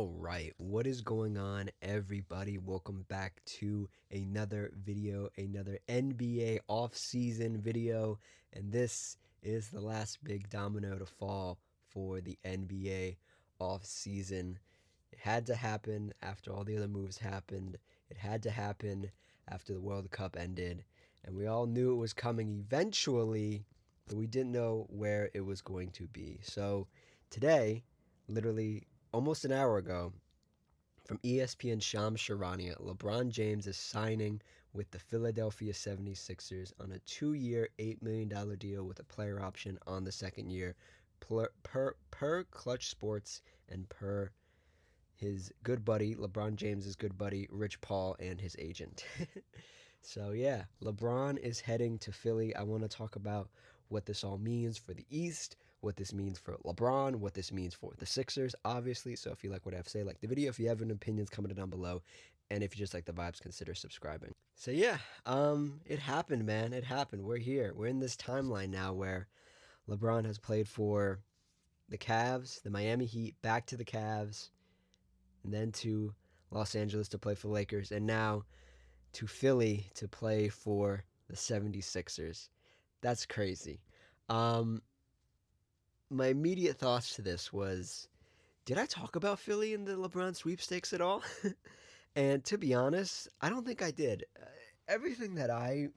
All right, what is going on, everybody? Welcome back to another video, another NBA off-season video, and this is the last big domino to fall for the NBA off-season. It had to happen after all the other moves happened. It had to happen after the World Cup ended, and we all knew it was coming eventually, but we didn't know where it was going to be. So today, literally almost an hour ago, from ESPN Shams Charania, LeBron James is signing with the Philadelphia 76ers on a 2-year, $8 million deal with a player option on the second year, per Clutch Sports and per his good buddy, LeBron James's good buddy, Rich Paul, and his agent. So, yeah, LeBron is heading to Philly. I want to talk about what this all means for the East, what this means for LeBron, what this means for the Sixers, obviously. So, if you like what I have to say, like the video. If you have any opinions, comment it down below. And if you just like the vibes, consider subscribing. So, yeah, it happened, man. It happened. We're here. We're in this timeline now where LeBron has played for the Cavs, the Miami Heat, back to the Cavs, and then to Los Angeles to play for the Lakers, and now to Philly to play for the 76ers. That's crazy. Um, my immediate thoughts to this was, did I talk about Philly in the LeBron sweepstakes at all? And to be honest, I don't think I did. Everything that I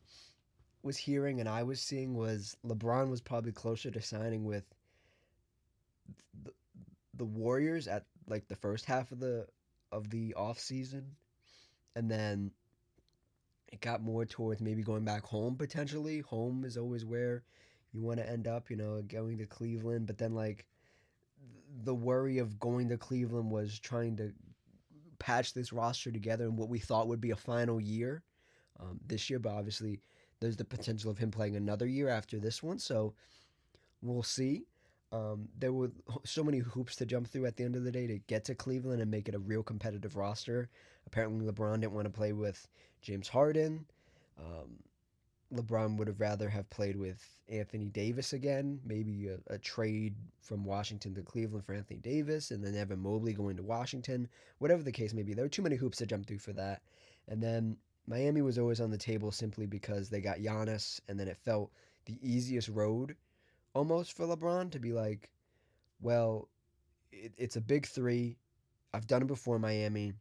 was hearing and I was seeing was LeBron was probably closer to signing with the, the Warriors at like the first half of the off season, and then it got more towards maybe going back home potentially. Home is always where you want to end up, going to Cleveland. But then, like, the worry of going to Cleveland was trying to patch this roster together in what we thought would be a final year this year. But obviously, there's the potential of him playing another year after this one. So we'll see. There were so many hoops to jump through at the end of the day to get to Cleveland and make it a real competitive roster. Apparently, LeBron didn't want to play with James Harden. Um, LeBron would have rather have played with Anthony Davis again, maybe a trade from Washington to Cleveland for Anthony Davis, and then Evan Mobley going to Washington. Whatever the case may be, there were too many hoops to jump through for that. And then Miami was always on the table simply because they got Giannis, and then it felt the easiest road almost for LeBron to be like, well, it's a big three. I've done it before in Miami,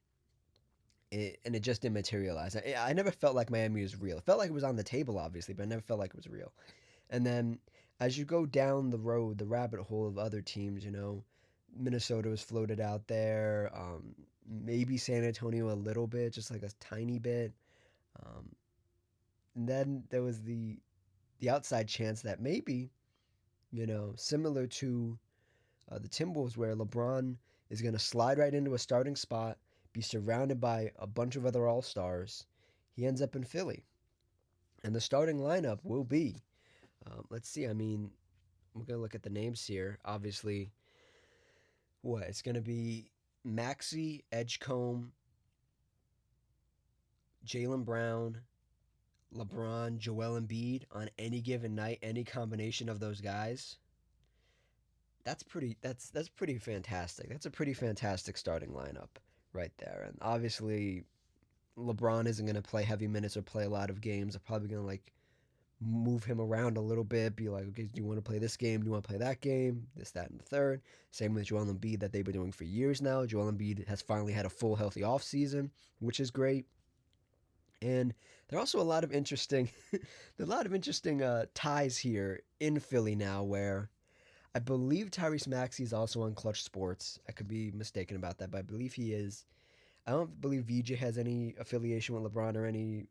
and it just didn't materialize. I never felt like Miami was real. It felt like it was on the table, obviously, but I never felt like it was real. And then as you go down the road, the rabbit hole of other teams, Minnesota was floated out there. Maybe San Antonio a little bit, just like a tiny bit. Um, and then there was the outside chance that maybe, similar to the Timberwolves, where LeBron is going to slide right into a starting spot, be surrounded by a bunch of other All Stars. He ends up in Philly, and the starting lineup will be. Let's see. I mean, we're going to look at the names here. Obviously, what it's going to be: Maxey, Edgecombe, Jaylen Brown, LeBron, Joel Embiid on any given night, any combination of those guys. That's pretty fantastic. That's a pretty fantastic starting lineup right there. And obviously LeBron isn't going to play heavy minutes or play a lot of games. They're probably going to like move him around a little bit, be like, okay, do you want to play this game? Do you want to play that game? This, that, and the third. Same with Joel Embiid that they've been doing for years now. Joel Embiid has finally had a full healthy offseason, which is great. And there are also a lot of interesting, there are a lot of interesting ties here in Philly now, where I believe Tyrese Maxey is also on Clutch Sports. I could be mistaken about that, but I believe he is. I don't believe VJ has any affiliation with LeBron or any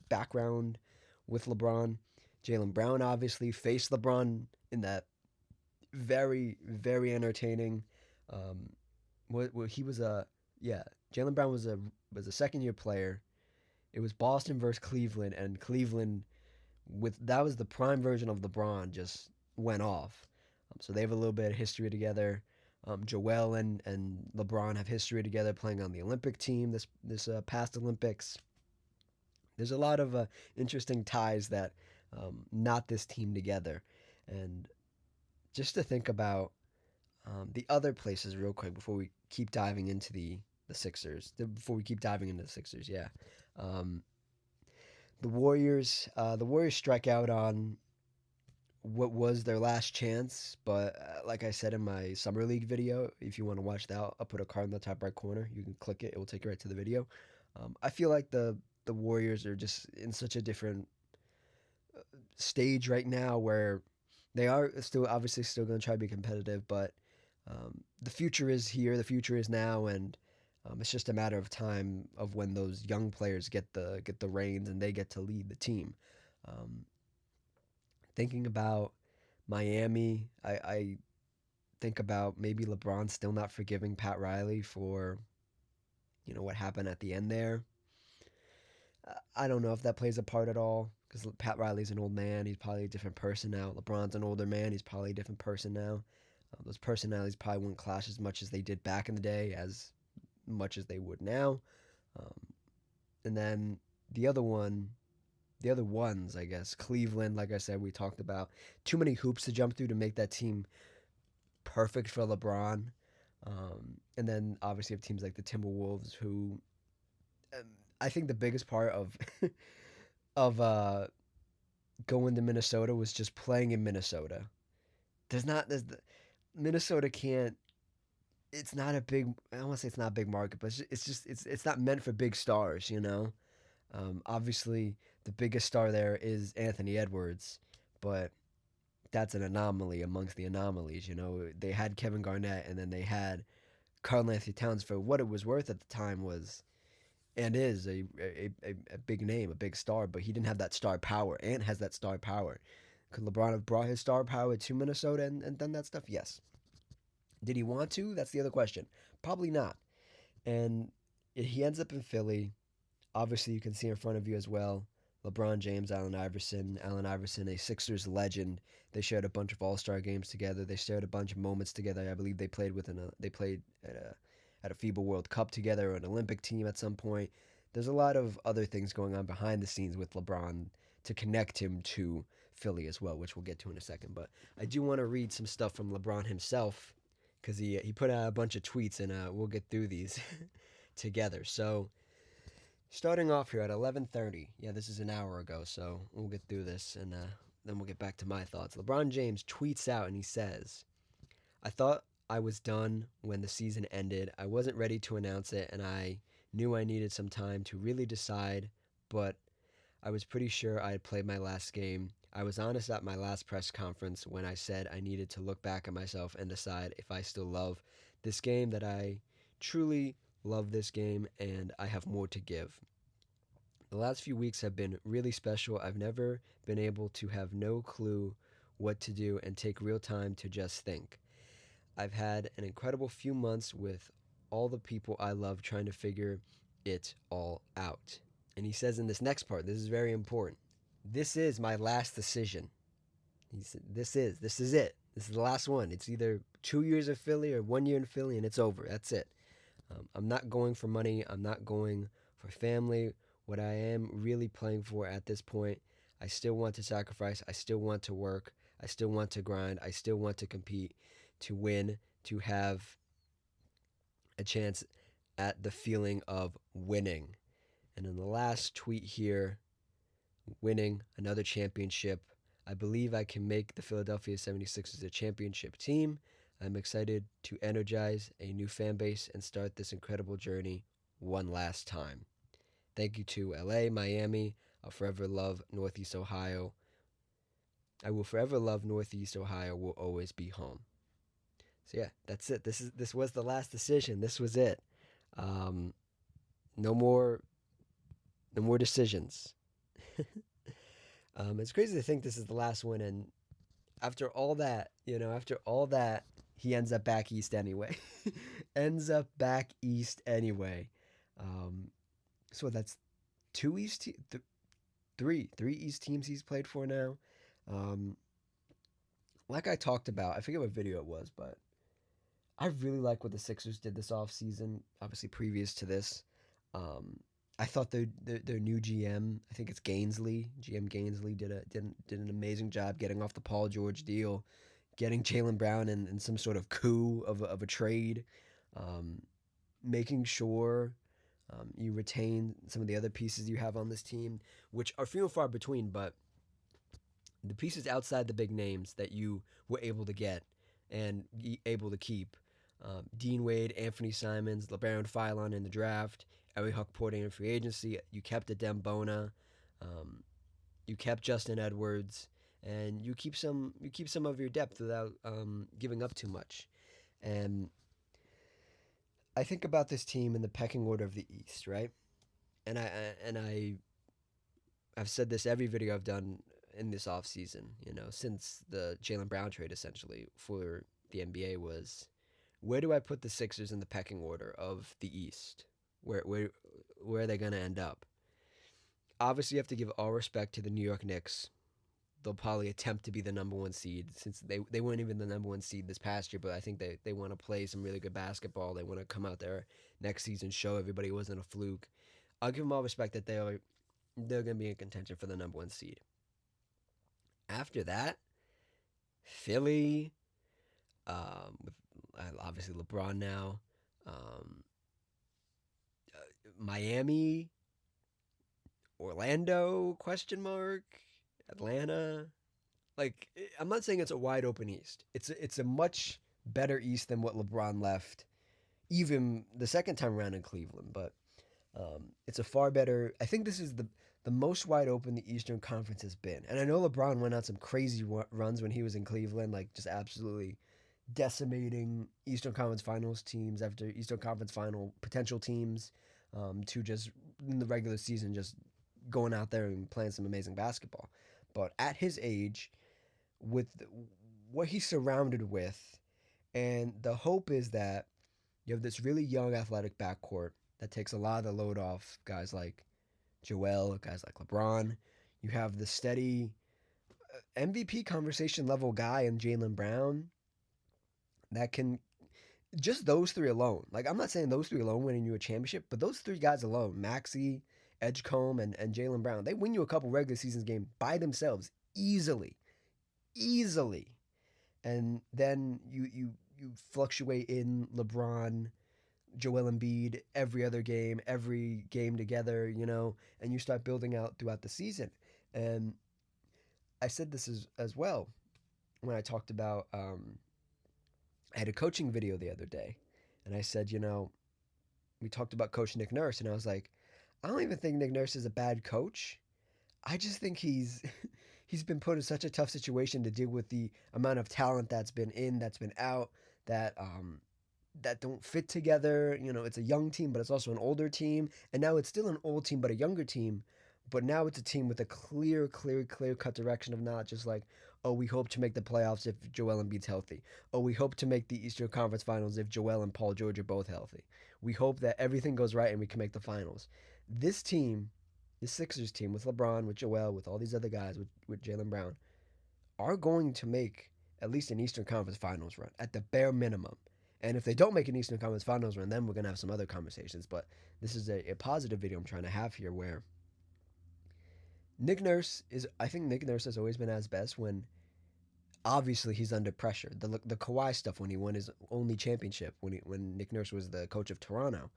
background with LeBron. Jaylen Brown obviously faced LeBron in that very, very entertaining. Um, what he was a yeah. Jaylen Brown was a second year player. It was Boston versus Cleveland, and Cleveland with that was the prime version of LeBron just went off. So they have a little bit of history together. Joel and LeBron have history together playing on the Olympic team this past Olympics. There's a lot of interesting ties that knot this team together, and just to think about The other places, real quick, before we keep diving into the Sixers. Before we keep diving into the Sixers, yeah. Um, the Warriors. The Warriors strike out on what was their last chance, but like I said in my summer league video, if you want to watch that, I'll put a card in the top right corner. You can click it; it will take you right to the video. I feel like the Warriors are just in such a different stage right now where they are still obviously still going to try to be competitive, but the future is here. The future is now, and it's just a matter of time of when those young players get the reins and they get to lead the team. Um, Thinking about Miami, I think about maybe LeBron still not forgiving Pat Riley for what happened at the end there. I don't know if that plays a part at all because Pat Riley's an old man. He's probably a different person now. LeBron's an older man. He's probably a different person now. Those personalities probably wouldn't clash as much as they did back in the day, as much as they would now. Um, and then the other one, the other ones, I guess, Cleveland, like I said, we talked about too many hoops to jump through to make that team perfect for LeBron. And then obviously you have teams like the Timberwolves, who um, I think the biggest part of of going to Minnesota was just playing in Minnesota. There's Minnesota can't. It's not a big. I don't want to say it's not a big market, but it's not meant for big stars. Obviously the biggest star there is Anthony Edwards, but that's an anomaly amongst the anomalies. They had Kevin Garnett, and then they had Karl Anthony Towns. For what it was worth at the time, was and is a big name, a big star, but he didn't have that star power. Ant has that star power. Could LeBron have brought his star power to Minnesota and done that stuff? Yes. Did he want to? That's the other question. Probably not. And he ends up in Philly. Obviously, you can see in front of you as well LeBron James, Allen Iverson. Allen Iverson, a Sixers legend. They shared a bunch of All Star games together. They shared a bunch of moments together. I believe they played at a FIBA World Cup together, or an Olympic team at some point. There's a lot of other things going on behind the scenes with LeBron to connect him to Philly as well, which we'll get to in a second. But I do want to read some stuff from LeBron himself because he put out a bunch of tweets, and we'll get through these together. So starting off here at 11:30. Yeah, this is an hour ago, so we'll get through this, and then we'll get back to my thoughts. LeBron James tweets out and he says, "I thought I was done when the season ended. I wasn't ready to announce it, and I knew I needed some time to really decide, but I was pretty sure I had played my last game. I was honest at my last press conference when I said I needed to look back at myself and decide if I still love this game, that I truly love this game, and I have more to give. The last few weeks have been really special. I've never been able to have no clue what to do and take real time to just think. I've had an incredible few months with all the people I love trying to figure it all out." And he says in this next part, this is very important. "This is my last decision." He said, this is it. This is the last one. It's either 2 years of Philly or 1 year in Philly, and it's over. That's it. I'm not going for money. I'm not going for family. What I am really playing for at this point, I still want to sacrifice. I still want to work. I still want to grind. I still want to compete, to win, to have a chance at the feeling of winning. And in the last tweet here, winning another championship. I believe I can make the Philadelphia 76ers a championship team. I'm excited to energize a new fan base and start this incredible journey one last time. Thank you to LA, Miami. I'll forever love Northeast Ohio. I will forever love Northeast Ohio. Will always be home. So yeah, that's it. This was the last decision. This was it. Um, no more no more decisions. It's crazy to think this is the last one, and after all that, he ends up back east anyway. Ends up back east anyway. Um, so that's two East, three East teams he's played for now. Um, like I talked about, I forget what video it was, but I really like what the Sixers did this offseason, obviously previous to this. Um, I thought their new GM, I think it's GM Gainsley, did an amazing job getting off the Paul George deal, getting Jalen Brown in some sort of coup of a trade, um, making sure you retain some of the other pieces you have on this team, which are few and far between, but the pieces outside the big names that you were able to get and able to keep. Dean Wade, Anthony Simons, LeBaron Philon in the draft, Eric Huck Porter in free agency. You kept Adem Bona. Um, you kept Justin Edwards, and you keep some of your depth without giving up too much. And I think about this team in the pecking order of the East, right? And I've said this every video I've done in this offseason, since the Jalen Brown trade essentially for the NBA was where do I put the Sixers in the pecking order of the East? Where are they gonna end up? Obviously you have to give all respect to the New York Knicks. They'll probably attempt to be the number one seed since they weren't even the number one seed this past year, but I think they want to play some really good basketball. They want to come out there next season, show everybody it wasn't a fluke. I'll give them all respect that they're going to be in contention for the number one seed. After that, Philly, with obviously LeBron now, um, Miami, Orlando, question mark, Atlanta. Like I'm not saying it's a wide open East. It's a much better East than what LeBron left, even the second time around in Cleveland. But it's a far better. I think this is the most wide open the Eastern Conference has been. And I know LeBron went on some crazy runs when he was in Cleveland, like just absolutely decimating Eastern Conference Finals teams after Eastern Conference Final potential teams, to just in the regular season just going out there and playing some amazing basketball. But at his age, with what he's surrounded with, and the hope is that you have this really young athletic backcourt that takes a lot of the load off guys like Joel, guys like LeBron. You have the steady MVP conversation level guy in Jalen Brown that can just those three alone. Like I'm not saying those three alone winning you a championship, but those three guys alone, Maxi, Edgecombe, and Jalen Brown, they win you a couple regular seasons game by themselves easily, easily. And then you fluctuate in LeBron, Joel Embiid every game together, and you start building out throughout the season. And I said this as well when I talked about. I had a coaching video the other day, and I said, we talked about Coach Nick Nurse, and I was like, I don't even think Nick Nurse is a bad coach. I just think he's been put in such a tough situation to deal with the amount of talent that's been in, that's been out, that don't fit together. It's a young team, but it's also an older team, and now it's still an old team but a younger team. But now it's a team with a clear cut direction of not just like, oh, we hope to make the playoffs if Joel Embiid's healthy. Oh, we hope to make the Eastern Conference Finals if Joel and Paul George are both healthy. We hope that everything goes right and we can make the finals. This team, the Sixers team with LeBron, with Joel, with all these other guys, with Jalen Brown, are going to make at least an Eastern Conference Finals run at the bare minimum. And if they don't make an Eastern Conference Finals run, then we're going to have some other conversations. But this is a positive video I'm trying to have here where I think Nick Nurse has always been at his best when obviously he's under pressure. The Kawhi stuff when he won his only championship, when Nick Nurse was the coach of Toronto,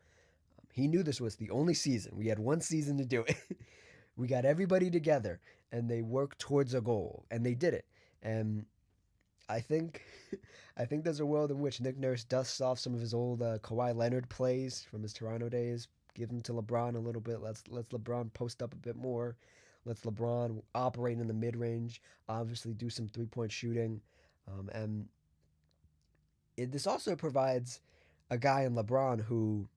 he knew this was the only season. We had one season to do it. We got everybody together and they worked towards a goal and they did it. And I think I think there's a world in which Nick Nurse dusts off some of his old Kawhi Leonard plays from his Toronto days, give them to LeBron a little bit. Let's LeBron post up a bit more. Let's LeBron operate in the mid range. Obviously, do some 3-point shooting, and this also provides a guy in LeBron who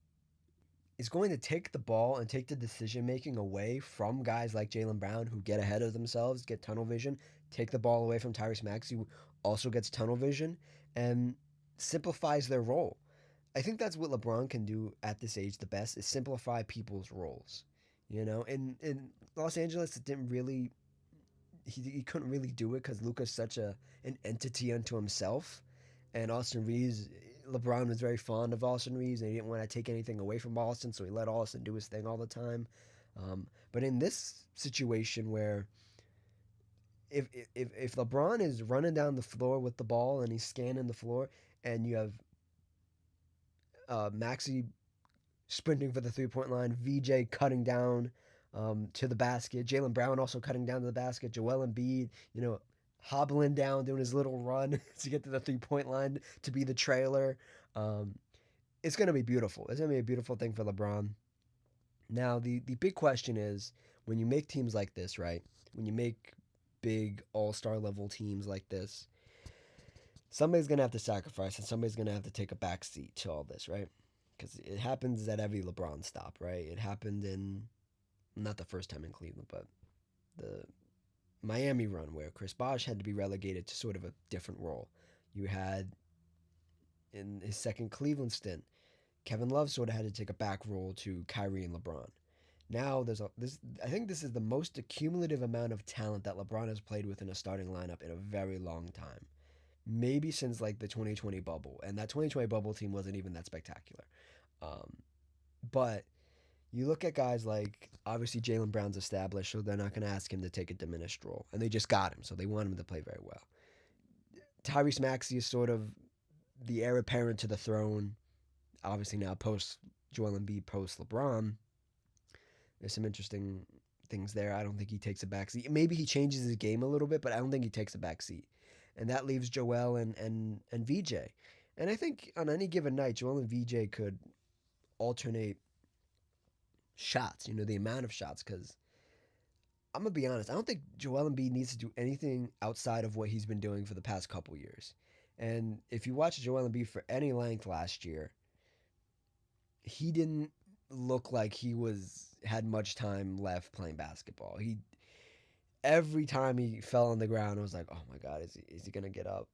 is going to take the ball and take the decision making away from guys like Jalen Brown who get ahead of themselves, get tunnel vision, take the ball away from Tyrese Maxey who also gets tunnel vision, and simplifies their role. I think that's what LeBron can do at this age the best is simplify people's roles. In Los Angeles, it didn't really he couldn't really do it because Luka's such an entity unto himself, and Austin Reeves. LeBron was very fond of Austin Reeves, and he didn't want to take anything away from Austin, so he let Austin do his thing all the time. But in this situation where if LeBron is running down the floor with the ball and he's scanning the floor, and you have Maxi sprinting for the 3 point line, VJ cutting down to the basket, Jalen Brown also cutting down to the basket, Joel Embiid, hobbling down, doing his little run to get to the 3 point line to be the trailer. Um, it's going to be beautiful. It's going to be a beautiful thing for LeBron. Now, the big question is when you make teams like this, right? When you make big all star level teams like this, somebody's going to have to sacrifice and somebody's going to have to take a back seat to all this, right? Because it happens at every LeBron stop, right? It happened in, not the first time in Cleveland, but the Miami run where Chris Bosh had to be relegated to sort of a different role. You had in his second Cleveland stint, Kevin Love sort of had to take a back role to Kyrie and LeBron. Now there's a this I think this is the most accumulative amount of talent that LeBron has played with in a starting lineup in a very long time. Maybe since like the 2020 bubble, and that 2020 bubble team wasn't even that spectacular. Um, but you look at guys like obviously Jalen Brown's established, so they're not going to ask him to take a diminished role, and they just got him, so they want him to play very well. Tyrese Maxey is sort of the heir apparent to the throne, obviously now post Joel Embiid, post LeBron. There's some interesting things there. I don't think he takes a backseat. Maybe he changes his game a little bit, but I don't think he takes a backseat. And that leaves Joel and VJ. And I think on any given night, Joel and VJ could alternate shots, the amount of shots, because I'm going to be honest, I don't think Joel Embiid needs to do anything outside of what he's been doing for the past couple years. And if you watch Joel Embiid for any length last year, he didn't look like he was had much time left playing basketball. He every time he fell on the ground, I was like, oh my god, is he gonna get up?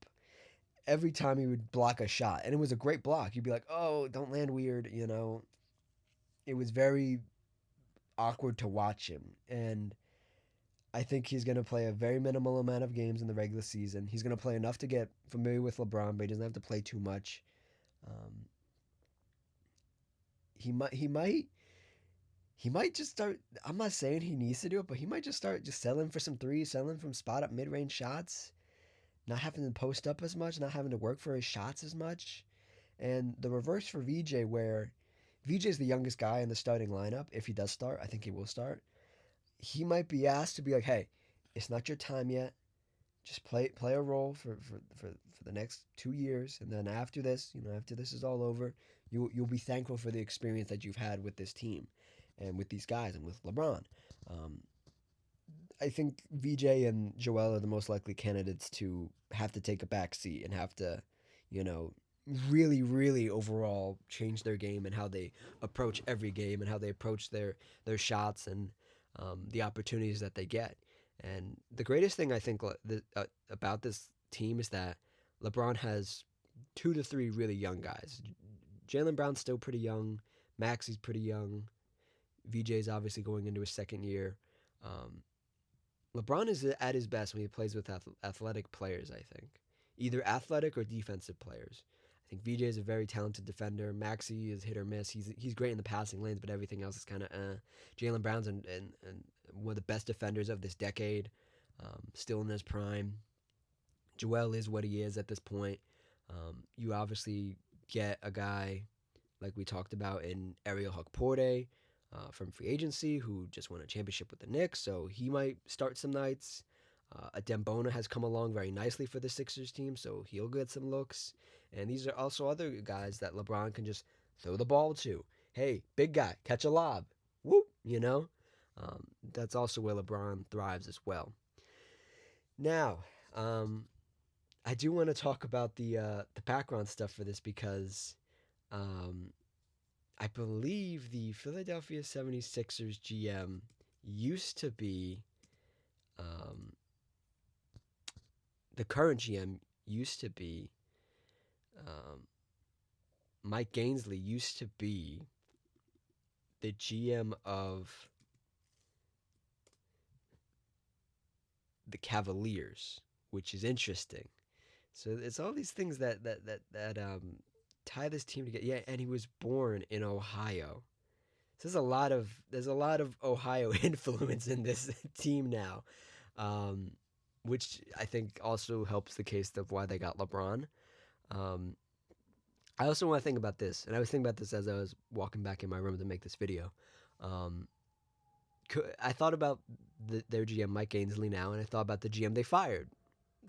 Every time he would block a shot, and it was a great block, you'd be like, oh, don't land weird. It was very awkward to watch him, and I think he's going to play a very minimal amount of games in the regular season. He's going to play enough to get familiar with LeBron, but he doesn't have to play too much. Um, he might just start. I'm not saying he needs to do it, but he might just start just selling for some threes, selling from spot up mid range shots, not having to post up as much, not having to work for his shots as much. And the reverse for VJ, where VJ is the youngest guy in the starting lineup. If he does start, I think he will start. He might be asked to be like, hey, it's not your time yet. Just play a role for the next 2 years, and then after this is all over, you'll be thankful for the experience that you've had with this team, and with these guys, and with LeBron. Um, I think VJ and Joel are the most likely candidates to have to take a back seat and have to, you know, really, really overall change their game and how they approach every game and how they approach their shots and the opportunities that they get. And the greatest thing I think about this team is that LeBron has 2 to 3 really young guys. Jalen Brown's still pretty young. Maxey's pretty young. VJ's obviously going into his second year. Um, LeBron is at his best when he plays with athletic players, I think. Either athletic or defensive players. I think VJ is a very talented defender. Maxey is hit or miss. He's great in the passing lanes, but everything else is kind of Jalen Brown's and one of the best defenders of this decade, still in his prime. Joel is what he is at this point. You obviously get a guy like we talked about in Ariel Hukporte from free agency who just won a championship with the Knicks, so he might start some nights. Dembona has come along very nicely for the Sixers team, so he'll get some looks. And these are also other guys that LeBron can just throw the ball to. Hey, big guy, catch a lob. Whoop. That's also where LeBron thrives as well. Now, I do want to talk about the background stuff for this because I believe the Philadelphia 76ers GM used to be the current GM used to be Mike Gainsley used to be the GM of the Cavaliers, which is interesting. So it's all these things that tie this team together. Yeah, and he was born in Ohio. So there's a lot of Ohio influence in this team now, which I think also helps the case of why they got LeBron. Um, I also want to think about this, and I was thinking about this as I was walking back in my room to make this video. Um, I thought about their GM Mike Ainsley now, and I thought about the GM they fired,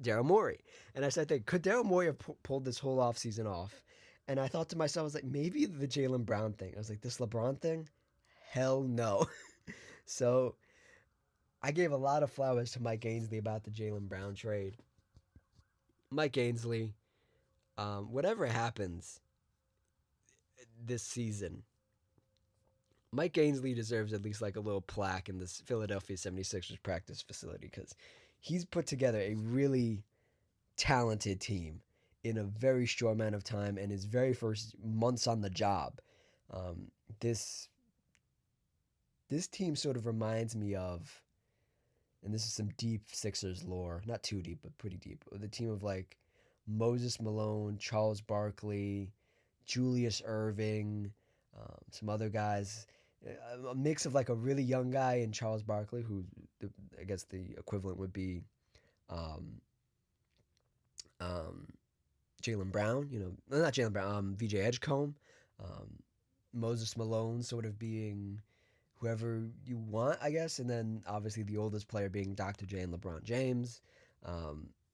Daryl Morey, and I said, could Daryl Morey have pulled this whole offseason off? And I thought to myself, I was like, maybe the Jaylen Brown thing. I was like, this LeBron thing, hell no. So I gave a lot of flowers to Mike Ainsley about the Jaylen Brown trade. Mike Ainsley, whatever happens this season, Mike Ainsley deserves at least like a little plaque in this Philadelphia 76ers practice facility because he's put together a really talented team in a very short amount of time and his very first months on the job. Um, this this team sort of reminds me of, and this is some deep Sixers lore, not too deep, but pretty deep. The team of like Moses Malone, Charles Barkley, Julius Irving, some other guys. A mix of like a really young guy and Charles Barkley, who I guess the equivalent would be um, um, Jaylen Brown. Not Jaylen Brown. VJ Edgecombe, um, Moses Malone, sort of being whoever you want, I guess, and then obviously the oldest player being Dr. J and LeBron James.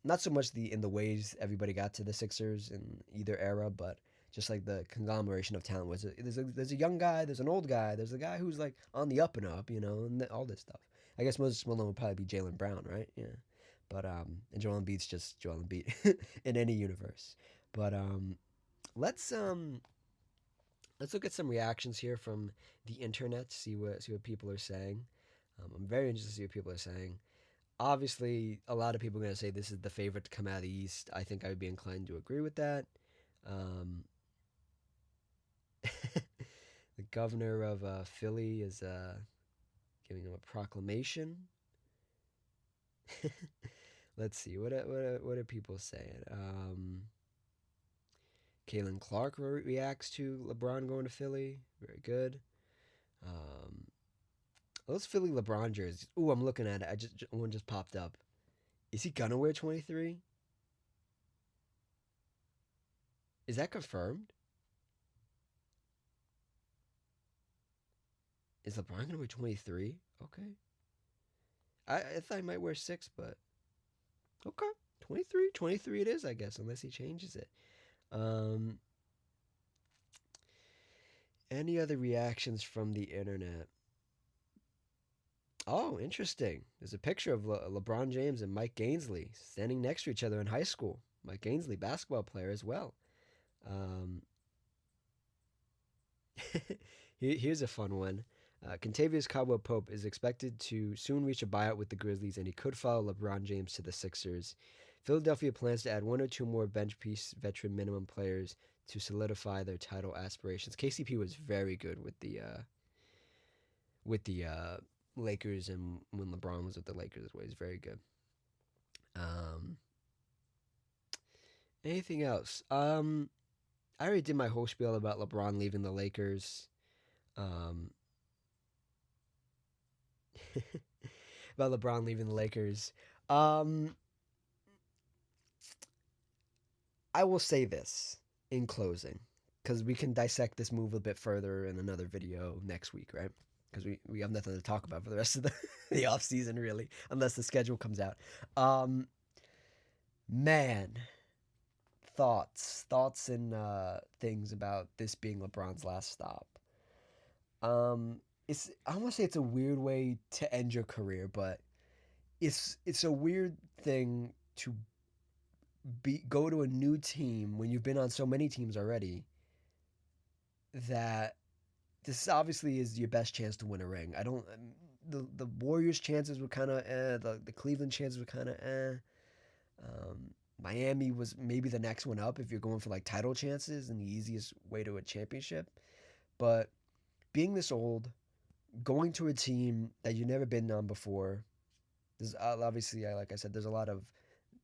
Not so much in the ways everybody got to the Sixers in either era, but just like the conglomeration of talent was there's a young guy, there's an old guy, there's a guy who's like on the up and up, and all this stuff. I guess Moses Malone would probably be Jaylen Brown, right? Yeah, but and Joel Embiid's just Joel Embiid in any universe. But let's let's look at some reactions here from the internet. See what people are saying. I'm very interested to see what people are saying. Obviously, a lot of people are going to say this is the favorite to come out of the East. I think I would be inclined to agree with that. Um, the governor of Philly is giving him a proclamation. Let's see what are people saying. Kalen Clark reacts to LeBron going to Philly. Very good. Um, those Philly LeBron jerseys. Ooh, I'm looking at it. One just popped up. Is he gonna wear 23? Is that confirmed? Is LeBron gonna wear 23? Okay. I thought he might wear 6, but okay. 23. 23 it is, I guess, unless he changes it. Um, any other reactions from the internet? Oh, interesting. There's a picture of LeBron James and Mike Ainsley standing next to each other in high school. Mike Ainsley, basketball player as well. Um, here's a fun one. Contavious Caldwell Pope is expected to soon reach a buyout with the Grizzlies, and he could follow LeBron James to the Sixers. Philadelphia plans to add one or two more bench piece veteran minimum players to solidify their title aspirations. KCP was very good with the Lakers, and when LeBron was with the Lakers, he's very good. Um, anything else? I already did my whole spiel about LeBron leaving the Lakers. Um, about LeBron leaving the Lakers. Um, I will say this in closing, because we can dissect this move a bit further in another video next week, right? Because we have nothing to talk about for the rest of the off season, really, unless the schedule comes out. Um, man, thoughts and things about this being LeBron's last stop. Um, I want to say it's a weird way to end your career, but it's a weird thing to go to a new team when you've been on so many teams already that this obviously is your best chance to win a ring. I don't the Warriors chances were kind of the Cleveland chances were kind of Miami was maybe the next one up if you're going for like title chances and the easiest way to a championship. But being this old, going to a team that you've never been on before, there's obviously, like I said, there's a lot of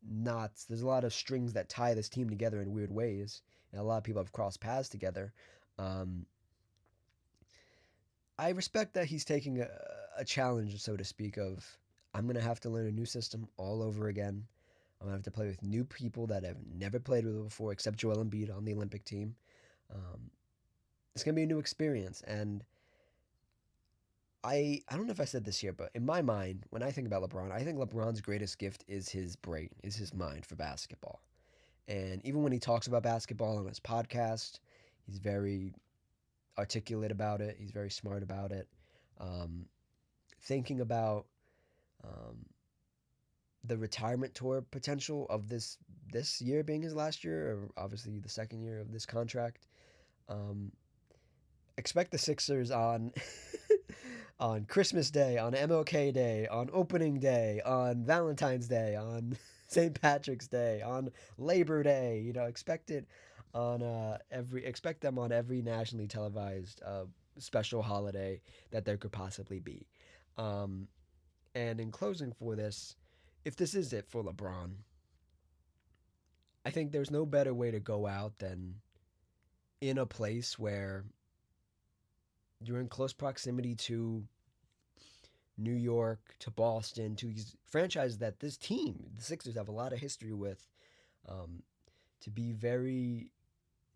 knots. There's a lot of strings that tie this team together in weird ways, and a lot of people have crossed paths together. Um, I respect that he's taking a challenge, so to speak, of I'm going to have to learn a new system all over again. I'm going to have to play with new people that I've never played with before, except Joel Embiid on the Olympic team. Um, it's going to be a new experience. And I don't know if I said this here, but in my mind, when I think about LeBron, I think LeBron's greatest gift is his brain, is his mind for basketball. And even when he talks about basketball on his podcast, he's very articulate about it. He's very smart about it. Um, Thinking about um, the retirement tour potential of this year being his last year, or obviously the second year of this contract. Um, expect the Sixers on on Christmas Day, on MLK Day, on Opening Day, on Valentine's Day, on St. Patrick's Day, on Labor Day. You know, expect it on expect them on every nationally televised special holiday that there could possibly be. Um, and in closing for this, if this is it for LeBron, I think there's no better way to go out than in a place where you're in close proximity to New York, to Boston, to these franchises that this team, the Sixers, have a lot of history with. Um, to be very,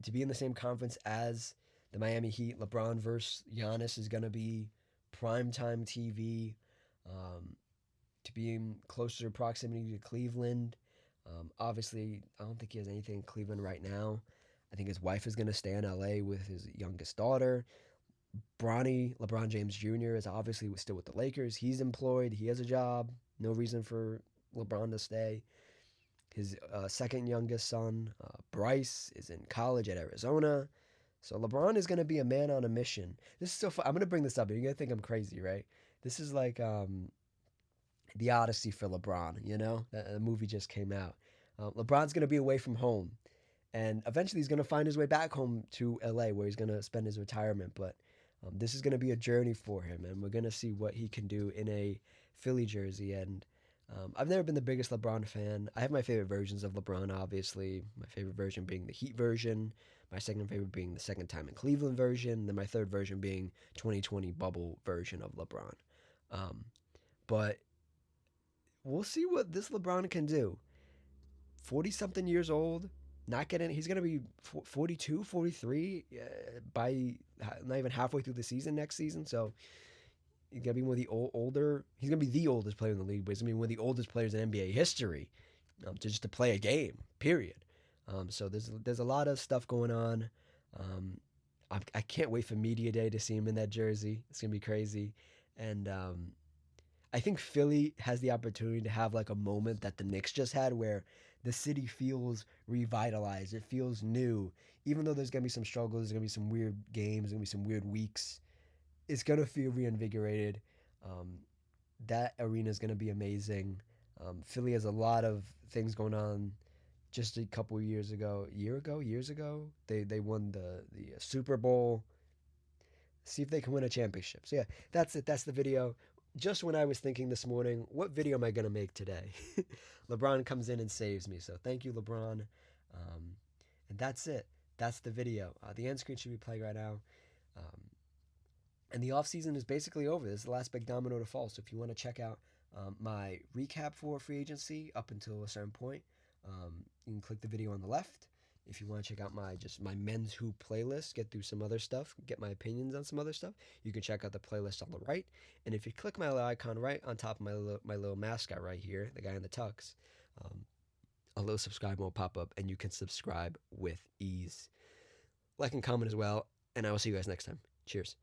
to be in the same conference as the Miami Heat, LeBron versus Giannis is going to be primetime TV. Um, to be in closer proximity to Cleveland. Obviously, I don't think he has anything in Cleveland right now. I think his wife is going to stay in LA with his youngest daughter. Bronny, LeBron James Jr. is obviously still with the Lakers. He's employed. He has a job. No reason for LeBron to stay. His second youngest son, Bryce, is in college at Arizona. So LeBron is going to be a man on a mission. This is so fun. I'm going to bring this up. You're going to think I'm crazy, right? This is like the Odyssey for LeBron. You know, the movie just came out. LeBron's going to be away from home, and eventually he's going to find his way back home to LA, where he's going to spend his retirement. But this is going to be a journey for him, and we're going to see what he can do in a Philly jersey. And I've never been the biggest LeBron fan. I have my favorite versions of LeBron, obviously. My favorite version being the Heat version. My second favorite being the second time in Cleveland version. Then my third version being 2020 bubble version of LeBron. Um, but we'll see what this LeBron can do. 40 something years old, not getting, he's going to be 42, 43 by not even halfway through the season next season. So he's going to be one of the older, he's going to be the oldest player in the league, but he's going to be one of the oldest players in NBA history to play a game, period. So there's a lot of stuff going on. I can't wait for Media Day to see him in that jersey. It's going to be crazy. And I think Philly has the opportunity to have like a moment that the Knicks just had where the city feels revitalized. It feels new. Even though there's going to be some struggles, there's going to be some weird games, there's going to be some weird weeks. It's going to feel reinvigorated. Um, that arena is going to be amazing. Philly has a lot of things going on. Just a couple of years ago, they won the Super Bowl. See if they can win a championship. So yeah, that's it. That's the video. Just when I was thinking this morning, what video am I going to make today? LeBron comes in and saves me. So thank you, LeBron. And that's it. That's the video. The end screen should be playing right now. Um, and the off season is basically over. This is the last big domino to fall. So if you want to check out my recap for free agency up until a certain point, you can click the video on the left. If you want to check out my men's hoop playlist, get through some other stuff, get my opinions on some other stuff, you can check out the playlist on the right. And if you click my little icon right on top of my little mascot right here, the guy in the tux, a little subscribe will pop up, and you can subscribe with ease. Like and comment as well, and I will see you guys next time. Cheers.